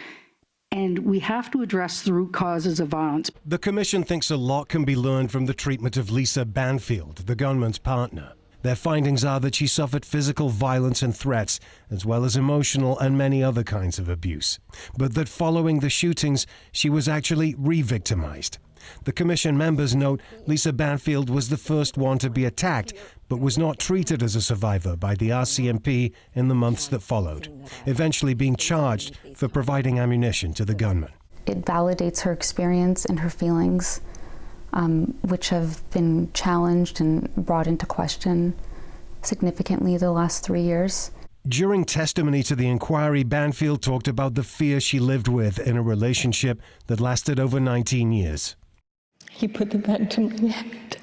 S6: And we have to address the root causes of violence.
S23: The Commission thinks a lot can be learned from the treatment of Lisa Banfield, the gunman's partner. Their findings are that she suffered physical violence and threats, as well as emotional and many other kinds of abuse. But that following the shootings, she was actually re-victimized. The Commission members note Lisa Banfield was the first one to be attacked, but was not treated as a survivor by the RCMP in the months that followed, eventually being charged for providing ammunition to the gunman.
S10: It validates her experience and her feelings, which have been challenged and brought into question significantly the last 3 years.
S23: During testimony to the inquiry, Banfield talked about the fear she lived with in a relationship that lasted over 19 years.
S15: He put the gun to my head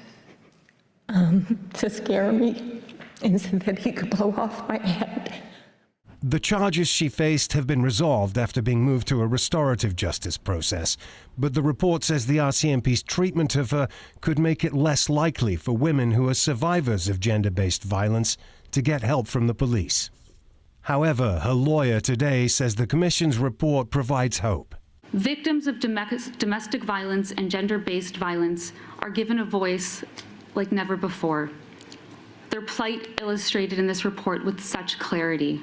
S15: to scare me and said that he could blow off my head.
S23: The charges she faced have been resolved after being moved to a restorative justice process, but the report says the RCMP's treatment of her could make it less likely for women who are survivors of gender-based violence to get help from the police. However, her lawyer today says the Commission's report provides hope.
S24: Victims of domestic violence and gender-based violence are given a voice like never before. Their plight illustrated in this report with such clarity.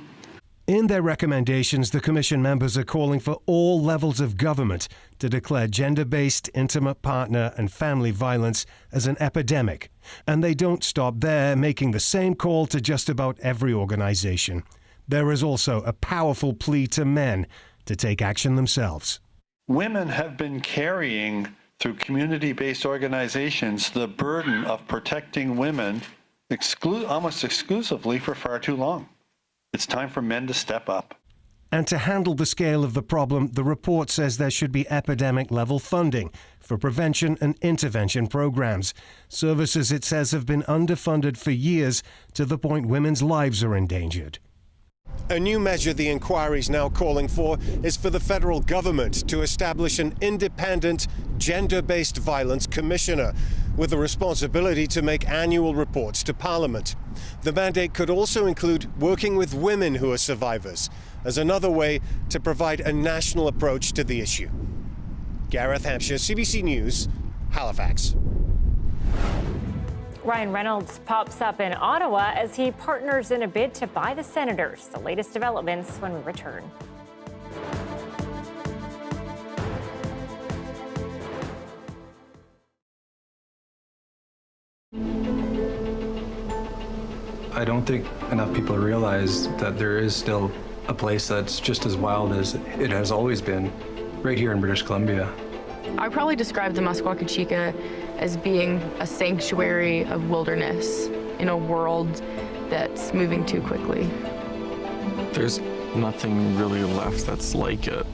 S23: In their recommendations, the Commission members are calling for all levels of government to declare gender-based, intimate partner and family violence as an epidemic. And they don't stop there, making the same call to just about every organization. There is also a powerful plea to men to take action themselves.
S11: Women have been carrying, through community-based organizations, the burden of protecting women almost exclusively for far too long. It's time for men to step up.
S23: And to handle the scale of the problem, the report says there should be epidemic-level funding for prevention and intervention programs. Services, it says, have been underfunded for years to the point women's lives are endangered. A new measure the inquiry is now calling for is for the federal government to establish an independent gender-based violence commissioner with the responsibility to make annual reports to Parliament. The mandate could also include working with women who are survivors as another way to provide a national approach to the issue. Gareth Hampshire, CBC News, Halifax.
S1: Ryan Reynolds pops up in Ottawa as he partners in a bid to buy the Senators. The latest developments when we return.
S25: I don't think enough people realize that there is still a place that's just as wild as it has always been, right here in British Columbia.
S26: I probably describe the Musqueam as being a sanctuary of wilderness in a world that's moving too quickly.
S27: There's nothing really left that's like it.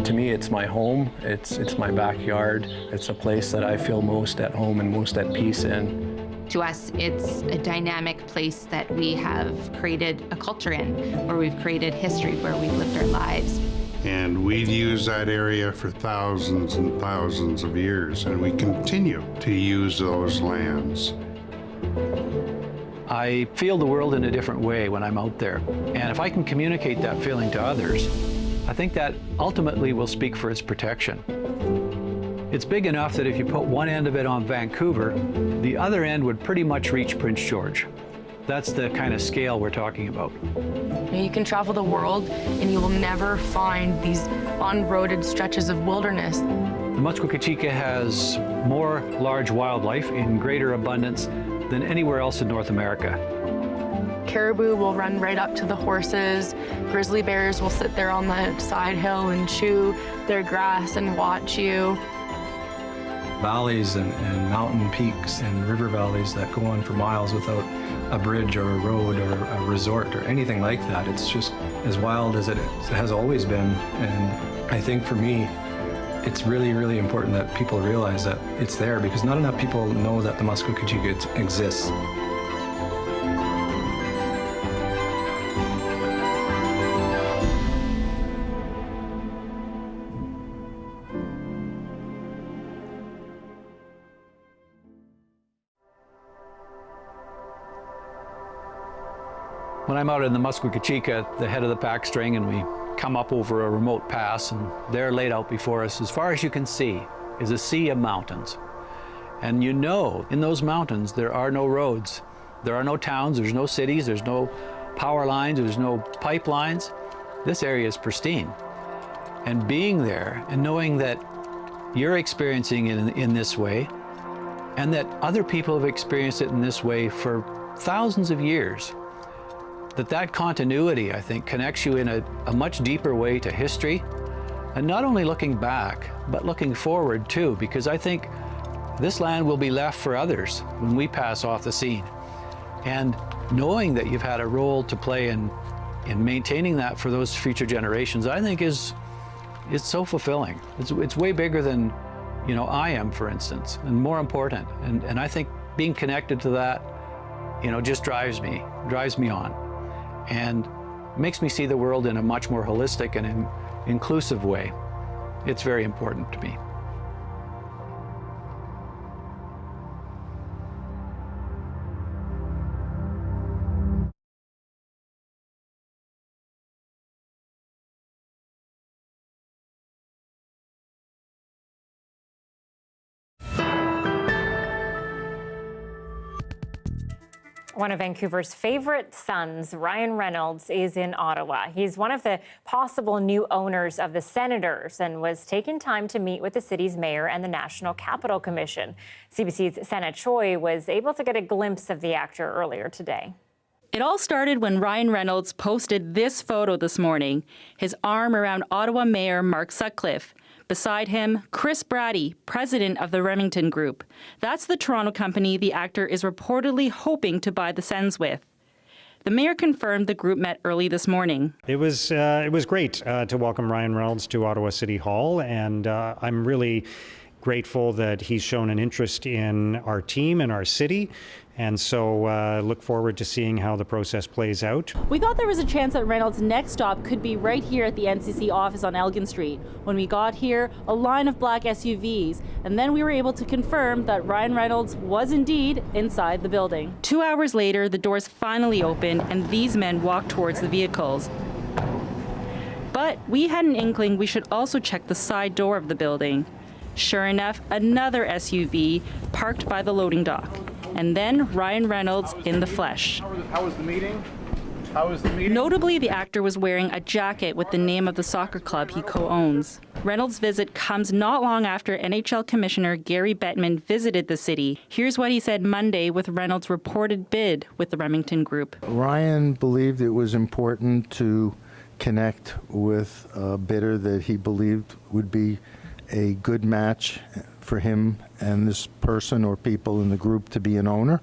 S28: To me, it's my home, it's my backyard, it's a place that I feel most at home and most at peace in.
S29: To us, it's a dynamic place that we have created a culture in, where we've created history, where we've lived our lives.
S30: And we've used that area for thousands and thousands of years, and we continue to use those lands.
S28: I feel the world in a different way when I'm out there. And if I can communicate that feeling to others, I think that ultimately will speak for its protection. It's big enough that if you put one end of it on Vancouver, the other end would pretty much reach Prince George. That's the kind of scale we're talking about.
S26: You can travel the world and you will never find these unroaded stretches of wilderness.
S28: The Musqueam has more large wildlife in greater abundance than anywhere else in North America.
S26: Caribou will run right up to the horses. Grizzly bears will sit there on the side hill and chew their grass and watch you.
S25: Valleys and mountain peaks and river valleys that go on for miles without a bridge or a road or a resort or anything like that. It's just as wild as it has always been. And I think for me, it's really, really important that people realize that it's there, because not enough people know that the Musqueam exists.
S28: When I'm out in the Muskwekachika at the head of the pack string and we come up over a remote pass and they're laid out before us, as far as you can see is a sea of mountains. And you know, in those mountains, there are no roads. There are no towns, there's no cities, there's no power lines, there's no pipelines. This area is pristine. And being there and knowing that you're experiencing it in this way, and that other people have experienced it in this way for thousands of years, that continuity, I think, connects you in a much deeper way to history, and not only looking back, but looking forward too, because I think this land will be left for others when we pass off the scene. And knowing that you've had a role to play in maintaining that for those future generations, I think is so fulfilling. It's way bigger than, you know, I am, for instance, and more important. And I think being connected to that, you know, just drives me on. And makes me see the world in a much more holistic and inclusive way. It's very important to me.
S1: One of Vancouver's favorite sons, Ryan Reynolds, is in Ottawa. He's one of the possible new owners of the Senators and was taking time to meet with the city's mayor and the National Capital Commission. CBC's Sana Choi was able to get a glimpse of the actor earlier today.
S2: It all started when Ryan Reynolds posted this photo this morning, his arm around Ottawa Mayor Mark Sutcliffe. Beside him, Chris Brady, president of the Remington Group. That's the Toronto company the actor is reportedly hoping to buy the Sens with. The mayor confirmed the group met early this morning.
S3: It was great to welcome Ryan Reynolds to Ottawa City Hall, and I'm really grateful that he's shown an interest in our team and our city. And so look forward to seeing how the process plays out.
S2: We thought there was a chance that Reynolds' next stop could be right here at the NCC office on Elgin Street. When we got here, a line of black SUVs, and then we were able to confirm that Ryan Reynolds was indeed inside the building. 2 hours later, the doors finally opened and these men walked towards the vehicles. But we had an inkling we should also check the side door of the building. Sure enough, another SUV parked by the loading dock. And then Ryan Reynolds in the flesh.
S5: How was the meeting? How was the meeting?
S2: Notably, the actor was wearing a jacket with the name of the soccer club he co-owns. Reynolds' visit comes not long after NHL Commissioner Gary Bettman visited the city. Here's what he said Monday with Reynolds' reported bid with the Remington Group.
S7: Ryan believed it was important to connect with a bidder that he believed would be a good match for him and this person or people in the group to be an owner,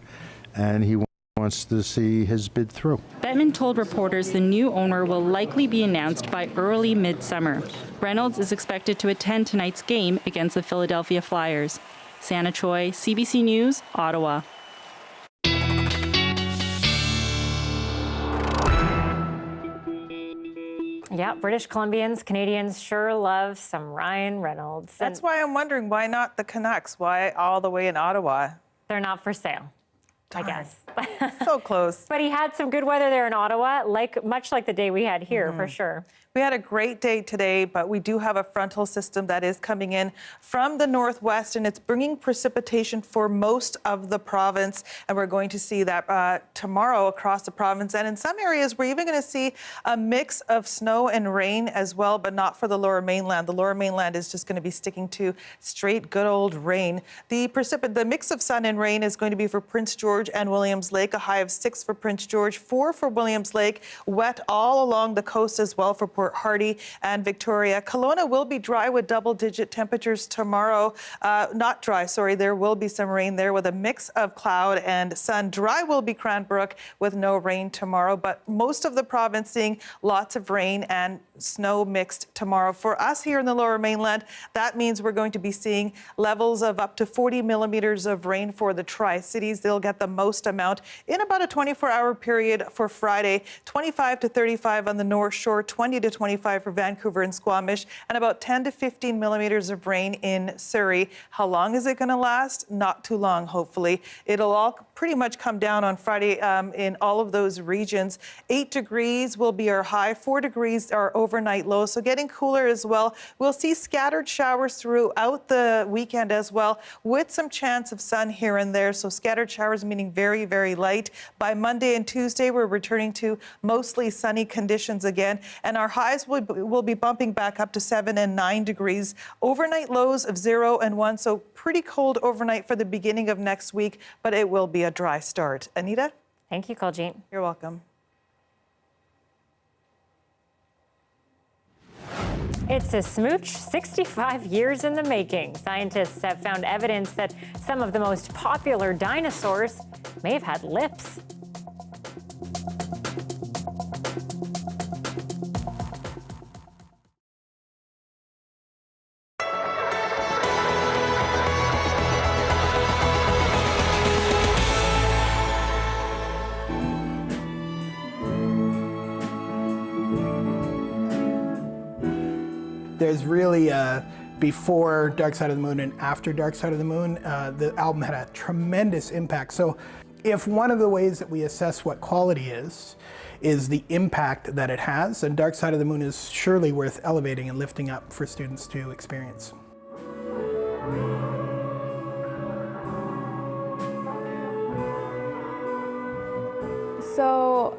S7: and he wants to see his bid through.
S2: Bettman told reporters the new owner will likely be announced by early midsummer. Reynolds is expected to attend tonight's game against the Philadelphia Flyers. Sana Choi, CBC News, Ottawa.
S1: Yeah, British Columbians, Canadians sure love some Ryan Reynolds.
S13: That's why I'm wondering, why not the Canucks? Why all the way in Ottawa?
S1: They're not for sale, I guess.
S13: So close.
S1: But he had some good weather there in Ottawa, much like the day we had here, for sure.
S13: We had a great day today, but we do have a frontal system that is coming in from the northwest, and it's bringing precipitation for most of the province. And we're going to see that tomorrow across the province. And in some areas, we're even going to see a mix of snow and rain as well, but not for the lower mainland. The lower mainland is just going to be sticking to straight, good old rain. The mix of sun and rain is going to be for Prince George and Williams Lake, a high of 6 for Prince George, 4 for Williams Lake, wet all along the coast as well for Port Hardy and Victoria. Kelowna will be dry with double-digit temperatures tomorrow. Not dry, sorry. There will be some rain there with a mix of cloud and sun. Dry will be Cranbrook with no rain tomorrow, but most of the province seeing lots of rain and snow mixed tomorrow. For us here in the lower mainland, that means we're going to be seeing levels of up to 40 millimeters of rain for the Tri-Cities. They'll get the most amount in about a 24-hour period for Friday. 25 to 35 on the North Shore, 20 to to 25 for Vancouver and Squamish, and about 10 to 15 millimeters of rain in Surrey. How long is it going to last? Not too long, hopefully. It'll all pretty much come down on Friday in all of those regions. 8 degrees will be our high, 4 degrees our overnight low, so getting cooler as well. We'll see scattered showers throughout the weekend as well, with some chance of sun here and there, so scattered showers meaning very, very light. By Monday and Tuesday, we're returning to mostly sunny conditions again, and our highs will be bumping back up to 7 and 9 degrees. Overnight lows of 0 and 1, so pretty cold overnight for the beginning of next week, but it will be a dry start. Anita?
S1: Thank you, Coljean.
S13: You're welcome.
S1: It's a smooch 65 years in the making. Scientists have found evidence that some of the most popular dinosaurs may have had lips.
S4: There's really a before Dark Side of the Moon and after Dark Side of the Moon. The album had a tremendous impact. So if one of the ways that we assess what quality is the impact that it has, and Dark Side of the Moon is surely worth elevating and lifting up for students to experience.
S26: So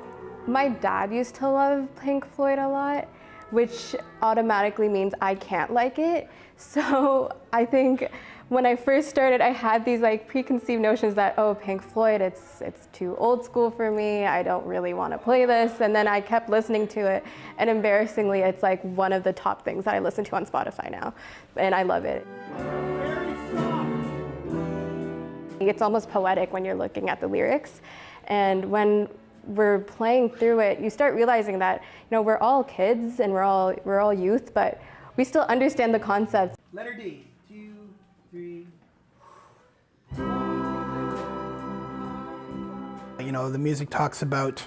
S26: my dad used to love Pink Floyd a lot, which automatically means I can't like it. So I think when I first started, I had these like preconceived notions that, oh, Pink Floyd, it's too old school for me. I don't really want to play this. And then I kept listening to it. And embarrassingly, it's like one of the top things that I listen to on Spotify now. And I love it. It's almost poetic when you're looking at the lyrics. And when we're playing through it, you start realizing that, you know, we're all kids and we're all youth, but we still understand the concepts.
S4: Letter D, 2, 3. You know, the music talks about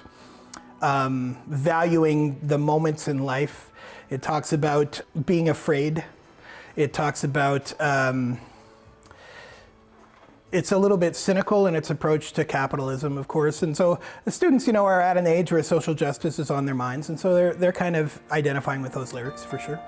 S4: valuing the moments in life. It talks about being afraid. It talks about it's a little bit cynical in its approach to capitalism, of course. And so the students, you know, are at an age where social justice is on their minds. And so they're kind of identifying with those lyrics for sure.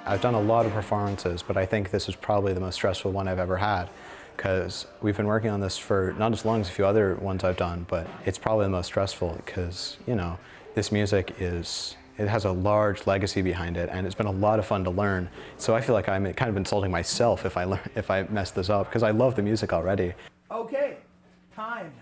S8: I've done a lot of performances, but I think this is probably the most stressful one I've ever had, because we've been working on this for not as long as a few other ones I've done, but it's probably the most stressful because, you know, this music it has a large legacy behind it, and it's been a lot of fun to learn. So I feel like I'm kind of insulting myself if I mess this up, because I love the music already.
S4: Okay, time.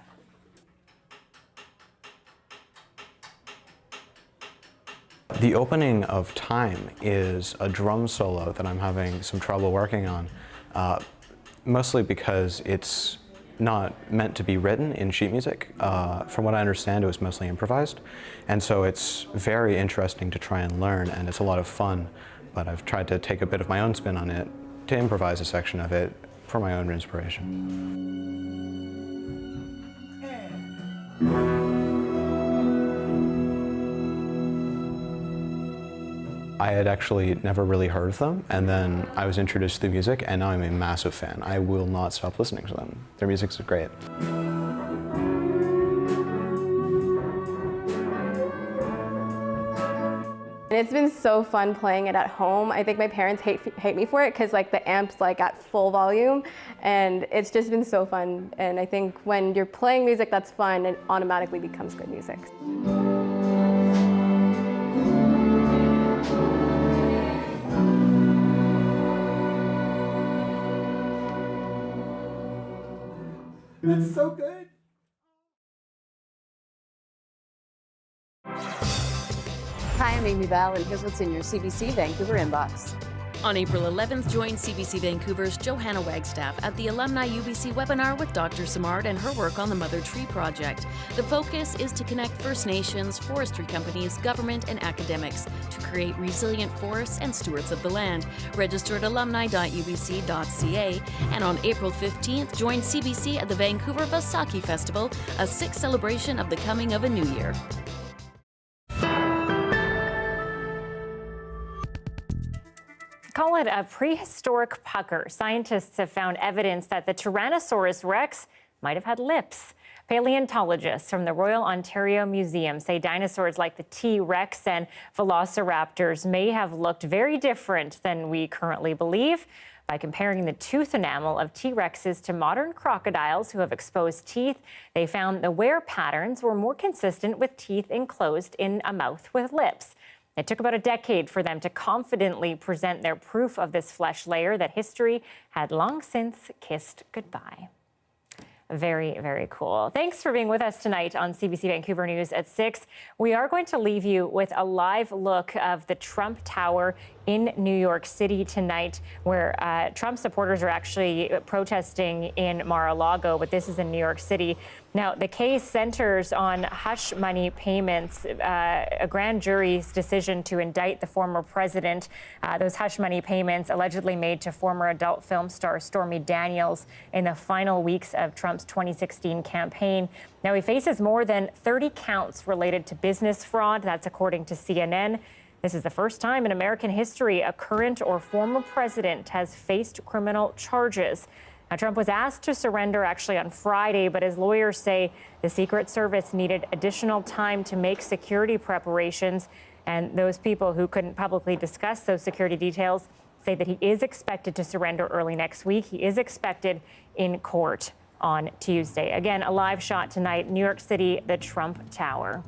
S8: The opening of Time is a drum solo that I'm having some trouble working on, mostly because it's not meant to be written in sheet music. From what I understand, it was mostly improvised. And so it's very interesting to try and learn, and it's a lot of fun. But I've tried to take a bit of my own spin on it, to improvise a section of it for my own inspiration. I had actually never really heard of them, and then I was introduced to the music, and now I'm a massive fan. I will not stop listening to them. Their music's great.
S26: And it's been so fun playing it at home. I think my parents hate me for it because like the amp's like at full volume, and it's just been so fun. And I think when you're playing music that's fun, it automatically becomes good music.
S4: That's so good.
S12: Hi, I'm Amy Bell, and here's what's in your CBC Vancouver inbox.
S9: On April 11th, join CBC Vancouver's Johanna Wagstaff at the Alumni UBC webinar with Dr. Simard and her work on the Mother Tree Project. The focus is to connect First Nations, forestry companies, government, and academics to create resilient forests and stewards of the land. Register at alumni.ubc.ca. And on April 15th, join CBC at the Vancouver Vaisakhi Festival, a Sikh celebration of the coming of a new year.
S1: Call it a prehistoric pucker. Scientists have found evidence that the Tyrannosaurus rex might have had lips. Paleontologists from the Royal Ontario Museum say dinosaurs like the T-Rex and velociraptors may have looked very different than we currently believe. By comparing the tooth enamel of T-Rexes to modern crocodiles who have exposed teeth, they found the wear patterns were more consistent with teeth enclosed in a mouth with lips. It took about a decade for them to confidently present their proof of this flesh layer that history had long since kissed goodbye. Very, very cool. Thanks for being with us tonight on CBC Vancouver News at 6. We are going to leave you with a live look of the Trump Tower in New York City tonight, where Trump supporters are actually protesting in Mar-a-Lago, but this is in New York City. Now, the case centers on hush money payments, a grand jury's decision to indict the former president. Those hush money payments allegedly made to former adult film star Stormy Daniels in the final weeks of Trump's 2016 campaign. Now, he faces more than 30 counts related to business fraud. That's according to CNN. This is the first time in American history a current or former president has faced criminal charges. Now, Trump was asked to surrender actually on Friday, but his lawyers say the Secret Service needed additional time to make security preparations. And those people who couldn't publicly discuss those security details say that he is expected to surrender early next week. He is expected in court on Tuesday. Again, a live shot tonight, New York City, the Trump Tower.